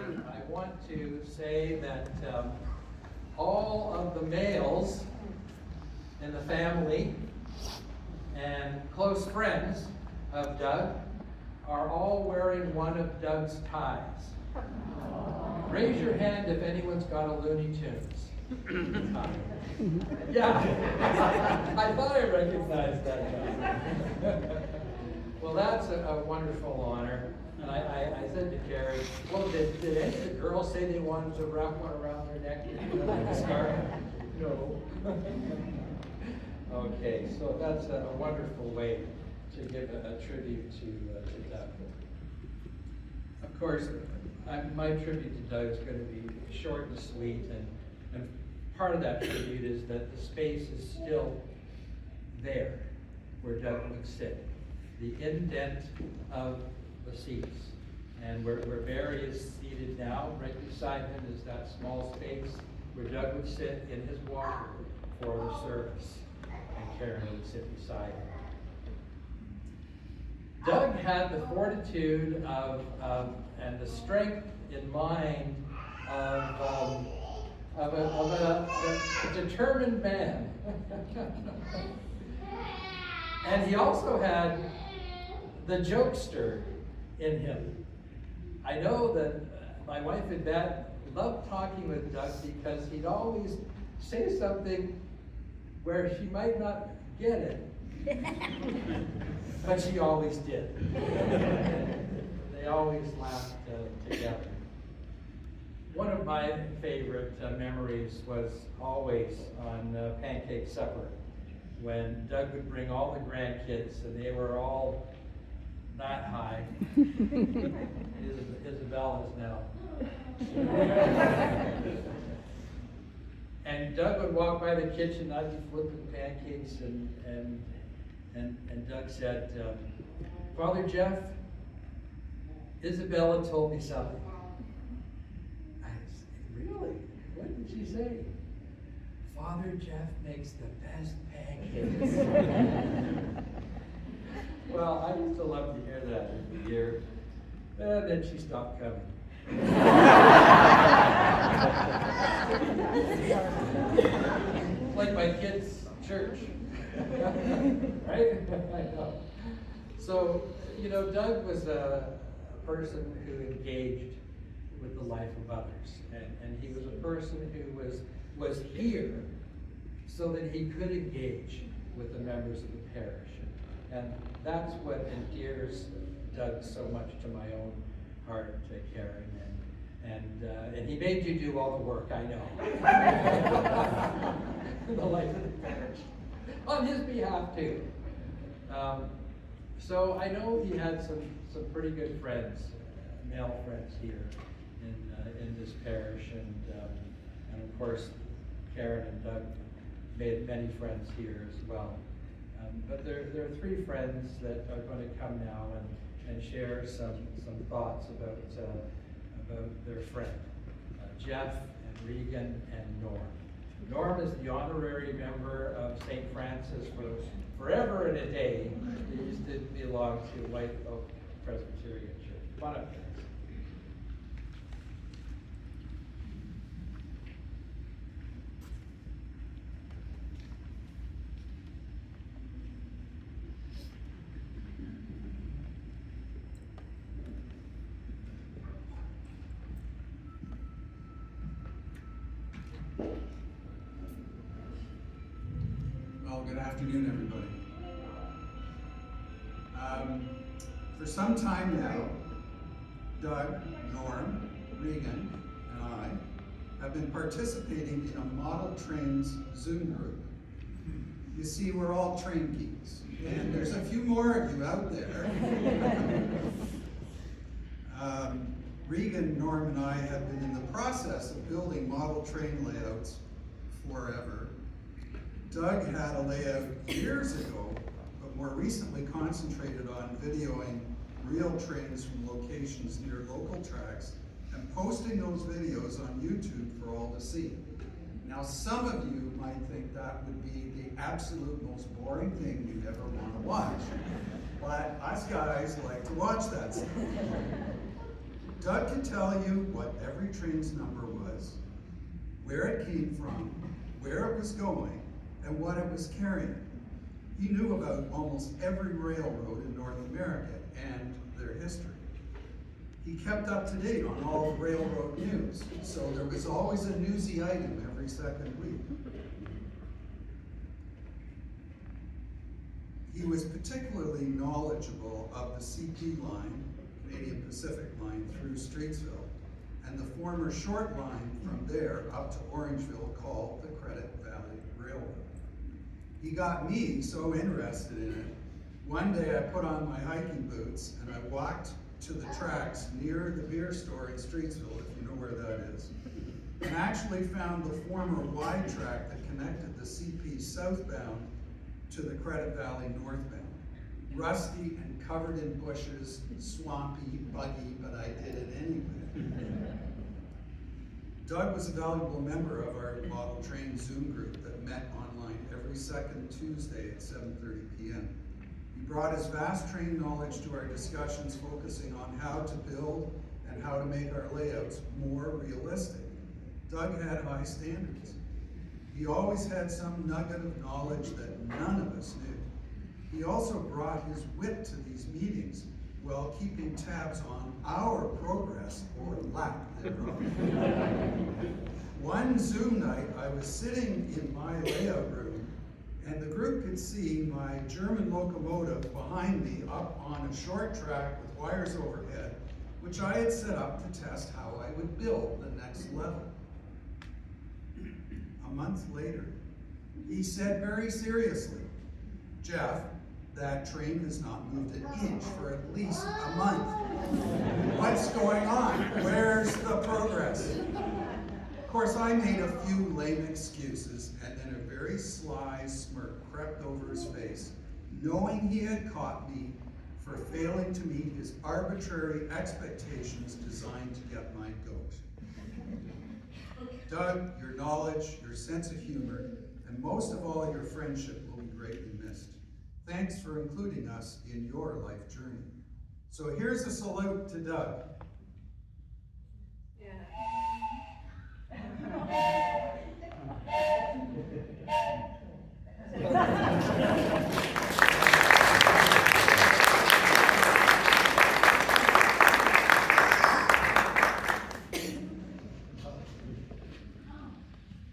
I want to say that all of the males in the family and close friends of Doug are all wearing one of Doug's ties. Raise your hand if anyone's got a Looney Tunes tie. Yeah, I thought I recognized that guy. Well, that's a wonderful honor. And I said to Carrie, well, did any of the girls say they wanted to wrap one around their neck? Like a scarf? No. Okay, so that's a wonderful way to give a tribute to Doug. Of course, my tribute to Doug is going to be short and sweet, and part of that tribute is that the space is still there where Doug would sit. The indent of the seats. And where Barry is seated now, right beside him is that small space where Doug would sit in his walker for the service, and Karen would sit beside him. Doug had the fortitude and the strength in mind of a determined man. And he also had the jokester in him. I know that my wife and Dad loved talking with Doug because he'd always say something where she might not get it, but she always did. They always laughed together. One of my favorite memories was always on Pancake Supper, when Doug would bring all the grandkids, and they were all that high. Isabel is now. And Doug would walk by the kitchen, I'd be flipping pancakes, and Doug said, Father Jeff, Isabella told me something. I said, really? What did she say? Father Jeff makes the best pancakes. Well, I used to love to hear that every year. And then she stopped coming. Like my kids' church. Right? I know. So, Doug was a person who engaged with the life of others. And he was a person who was here so that he could engage with the members of the parish. And that's what endears Doug so much to my own heart, Karen. And he made you do all the work, I know. In the life of the parish. On his behalf, too. So I know he had some pretty good friends, male friends here in this parish. And of course, Karen and Doug made many friends here as well. But there are three friends that are going to come now and share some thoughts about their friend, Jeff and Regan and Norm. Norm is the honorary member of St. Francis for forever and a day. He used to belong to White Oak Presbyterian Church. Come on up, guys. Good afternoon, everybody. For some time now, Doug, Norm, Regan, and I have been participating in a model trains Zoom group. You see, we're all train geeks, and there's a few more of you out there. Regan, Norm, and I have been in the process of building model train layouts forever. Doug had a layout years ago, but more recently concentrated on videoing real trains from locations near local tracks and posting those videos on YouTube for all to see. Now, some of you might think that would be the absolute most boring thing you'd ever want to watch, but us guys like to watch that stuff. Doug could tell you what every train's number was, where it came from, where it was going, and what it was carrying. He knew about almost every railroad in North America and their history. He kept up to date on all the railroad news, so there was always a newsy item every second week. He was particularly knowledgeable of the CP line, Canadian Pacific line, through Streetsville, and the former short line from there up to Orangeville called the Credit Valley Railroad. He got me so interested in it, one day I put on my hiking boots and I walked to the tracks near the beer store in Streetsville, if you know where that is, and actually found the former Y track that connected the CP southbound to the Credit Valley northbound. Rusty and covered in bushes, swampy, buggy, but I did it anyway. Doug was a valuable member of our model train Zoom group that met online every second Tuesday at 7:30 p.m. He brought his vast train knowledge to our discussions, focusing on how to build and how to make our layouts more realistic. Doug had high standards. He always had some nugget of knowledge that none of us knew. He also brought his wit to these meetings while keeping tabs on our progress or lack thereof. One Zoom night, I was sitting in my layout room and the group could see my German locomotive behind me up on a short track with wires overhead, which I had set up to test how I would build the next level. A month later, he said very seriously, "Jeff, that train has not moved an inch for at least a month. What's going on? Where's the progress?" Of course, I made a few lame excuses, and then a very sly smirk crept over his face, knowing he had caught me for failing to meet his arbitrary expectations designed to get my goat. Doug, your knowledge, your sense of humor, and most of all, your friendship will be greatly missed. Thanks for including us in your life journey. So here's a salute to Doug.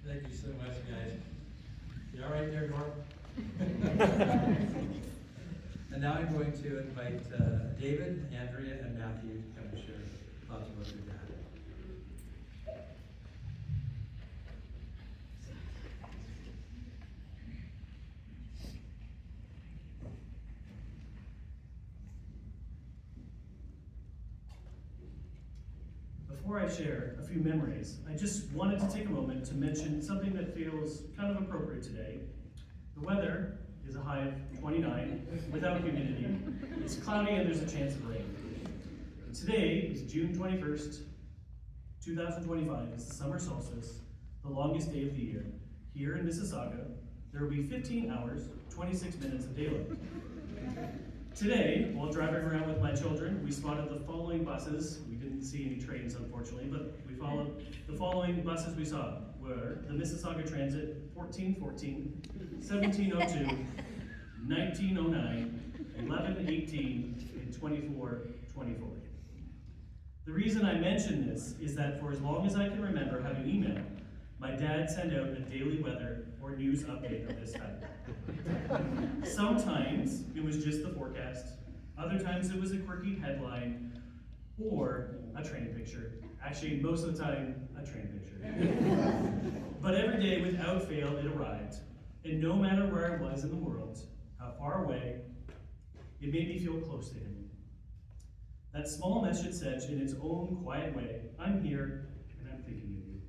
Thank you so much, guys. You all right there, Norm? And now I'm going to invite David, Andrea, and Matthew to come and share thoughts about their dad. Before I share a few memories, I just wanted to take a moment to mention something that feels kind of appropriate today. The weather is a high of 29 without humidity. It's cloudy and there's a chance of rain. And today is June 21st, 2025. It's the summer solstice, the longest day of the year. Here in Mississauga, there will be 15 hours, 26 minutes of daylight. Today, while driving around with my children, we spotted the following buses. We didn't see any trains, unfortunately, but we followed the following buses we saw were the Mississauga Transit 1414, 1702, 1909, 1118, and 2424. The reason I mention this is that for as long as I can remember having email, my dad sent out a daily weather or news update of this type. Sometimes it was just the forecast, other times it was a quirky headline or a train picture. Actually, most of the time, a train picture. But every day, without fail, it arrived. And no matter where I was in the world, how far away, it made me feel close to him. That small message said in its own quiet way, "I'm here and I'm thinking of you."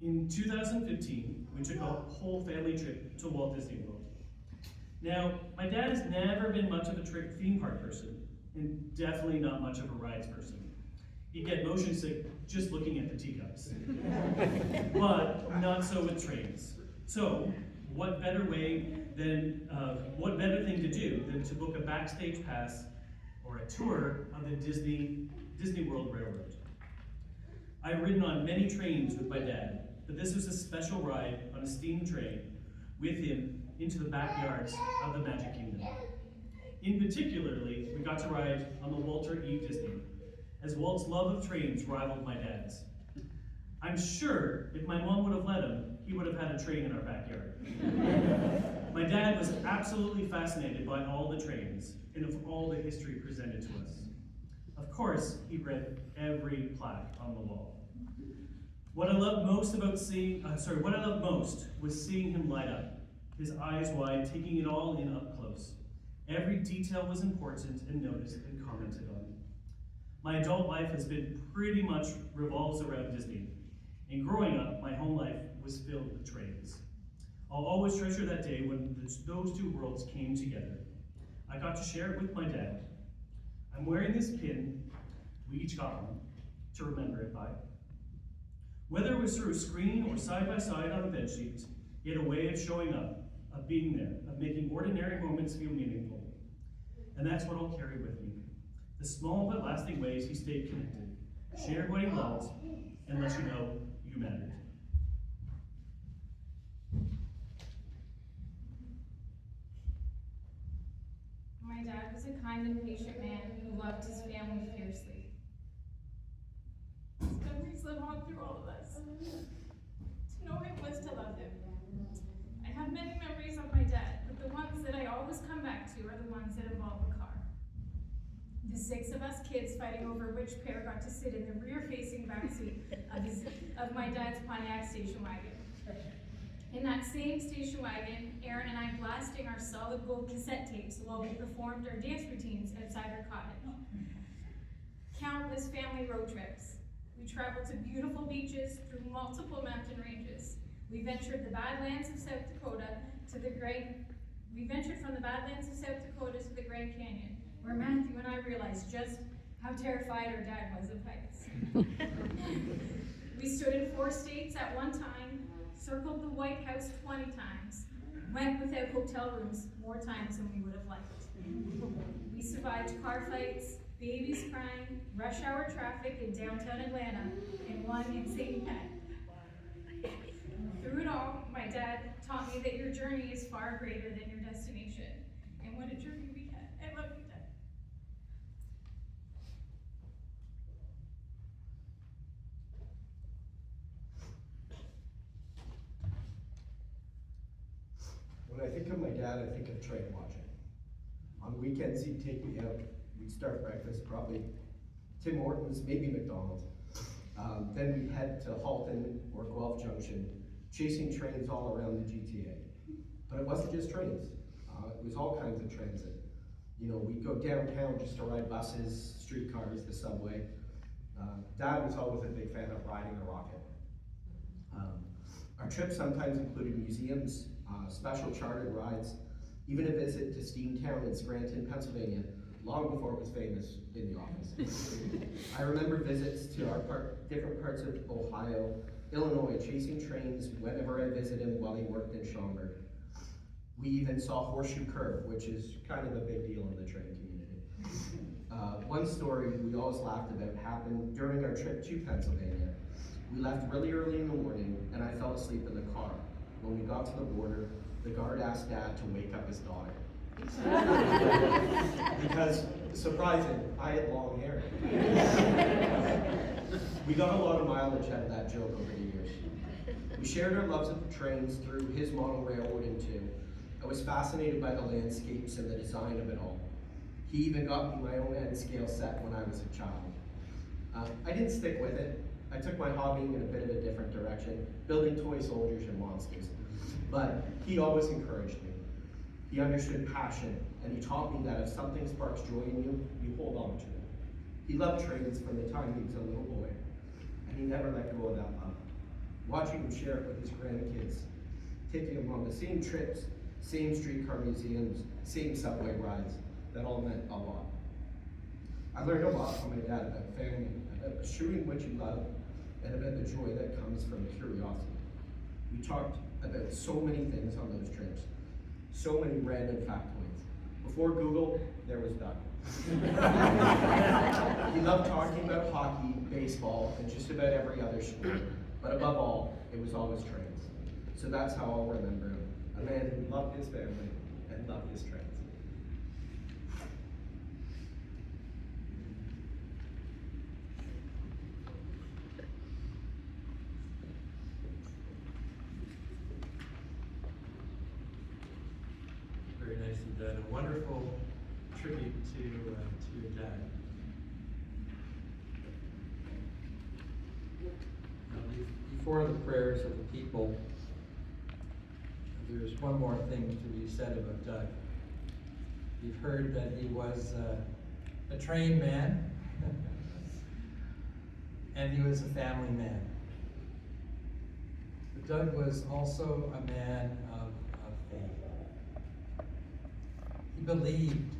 In 2015, we took a whole family trip to Walt Disney World. Now, my dad has never been much of a theme park person, and definitely not much of a rides person. He'd get motion sick just looking at the teacups. But not so with trains. So, what better thing to do than to book a backstage pass or a tour of the Disney Disney World Railroad. I've ridden on many trains with my dad, but this was a special ride on a steam train with him into the backyards of the Magic Kingdom. In particularly, we got to ride on the Walter E. Disney, as Walt's love of trains rivaled my dad's. I'm sure if my mom would have let him, he would have had a train in our backyard. My dad was absolutely fascinated by all the trains and of all the history presented to us. Of course, he read every plaque on the wall. What I loved most was seeing him light up, his eyes wide, taking it all in up close. Every detail was important and noticed and commented on. My adult life has been pretty much revolves around Disney. And growing up, my home life was filled with trains. I'll always treasure that day when those two worlds came together. I got to share it with my dad. I'm wearing this pin, we each got one, to remember it by. Whether it was through a screen or side by side on a bed sheet, he had a way of showing up, of being there, of making ordinary moments feel meaningful. And that's what I'll carry with me. The small but lasting ways he stayed connected, shared what he loved, and let you know you mattered. My dad was a kind and patient man who loved his family fiercely. His memories live on through all of us. To know him was to love him. I have many memories of my dad, but the ones that I always come back to are the ones that involve a car. The 6 of us kids fighting over which pair got to sit in the rear-facing backseat of my dad's Pontiac station wagon. In that same station wagon, Aaron and I blasting our solid gold cassette tapes while we performed our dance routines outside our cottage. Countless family road trips. We traveled to beautiful beaches through multiple mountain ranges. We ventured the Badlands of South Dakota to the from the Badlands of South Dakota to the Grand Canyon, where Matthew and I realized just how terrified our dad was of heights. We stood in 4 states at one time, circled the White House 20 times, went without hotel rooms more times than we would have liked. We survived car fights, babies crying, rush hour traffic in downtown Atlanta, and one insane pet. Through it all, my dad taught me that your journey is far greater than your destination. And what a journey we had. I love you, Dad. When I think of my dad, I think of train watching. On weekends, he'd take me out. We'd start breakfast, probably Tim Hortons, maybe McDonald's. Then we'd head to Halton or Guelph Junction, chasing trains all around the GTA. But it wasn't just trains. It was all kinds of transit. You know, we'd go downtown just to ride buses, streetcars, the subway. Dad was always a big fan of riding a rocket. Our trips sometimes included museums, special chartered rides, even a visit to Steamtown in Scranton, Pennsylvania, long before it was famous in the office. I remember visits to different parts of Ohio, Illinois, chasing trains whenever I visited him while he worked in Schaumburg. We even saw Horseshoe Curve, which is kind of a big deal in the train community. One story we always laughed about happened during our trip to Pennsylvania. We left really early in the morning, and I fell asleep in the car. When we got to the border, the guard asked Dad to wake up his daughter. Because, surprising, I had long hair. We got a lot of mileage out of that joke over the years. We shared our loves of trains through his model railroading too. I was fascinated by the landscapes and the design of it all. He even got me my own N-scale set when I was a child. I didn't stick with it. I took my hobbying in a bit of a different direction, building toy soldiers and monsters. But he always encouraged me. He understood passion, and he taught me that if something sparks joy in you, you hold on to it. He loved trains from the time he was a little boy, and he never let go of that love. Watching him share it with his grandkids, taking them on the same trips, same streetcar museums, same subway rides, that all meant a lot. I learned a lot from my dad about family, about pursuing what you love, and about the joy that comes from curiosity. We talked about so many things on those trips, so many random factoids. Before Google, there was Doug. He loved talking about hockey, baseball, and just about every other sport. But above all, it was always trains. So that's how I'll remember him. A man who loved his family and loved his trains. Very nicely done. A wonderful tribute to your dad. Now, before the prayers of the people, there's one more thing to be said about Doug. You've heard that he was a trained man, and he was a family man. But Doug was also a man of faith. He believed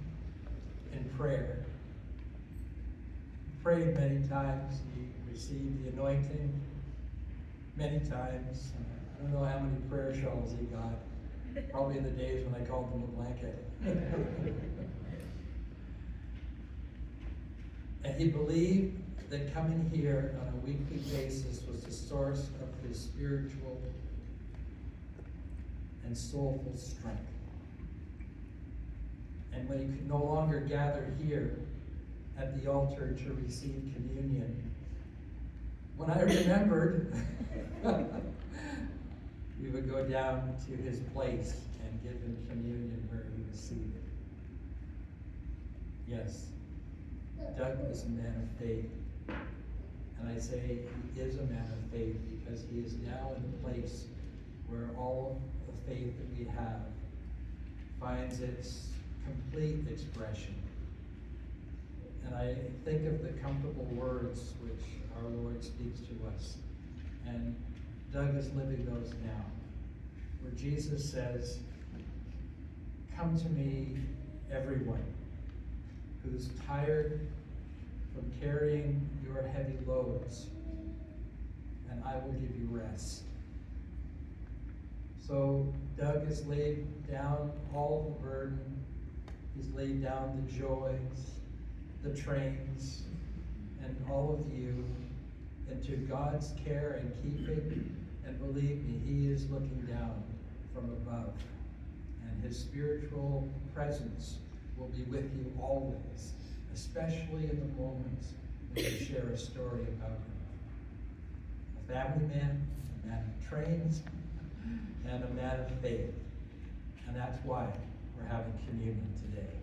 in prayer. He prayed many times. He received the anointing many times. I don't know how many prayer shawls he got. Probably in the days when I called them a blanket. And he believed that coming here on a weekly basis was the source of his spiritual and soulful strength. And when he could no longer gather here at the altar to receive communion, when I remembered, we would go down to his place and give him communion where he was seated. Yes, Doug was a man of faith. And I say he is a man of faith because he is now in a place where all of the faith that we have finds its complete expression. And I think of the comfortable words which our Lord speaks to us. And Doug is living those now, where Jesus says, "Come to me, everyone who's tired from carrying your heavy loads, and I will give you rest." So Doug has laid down all the burden. He's laid down the joys, the trains, and all of you into God's care and keeping. And believe me, he is looking down from above. And his spiritual presence will be with you always, especially in the moments when you share a story about him. A family man, a man of trains, and a man of faith. And that's why we're having communion today.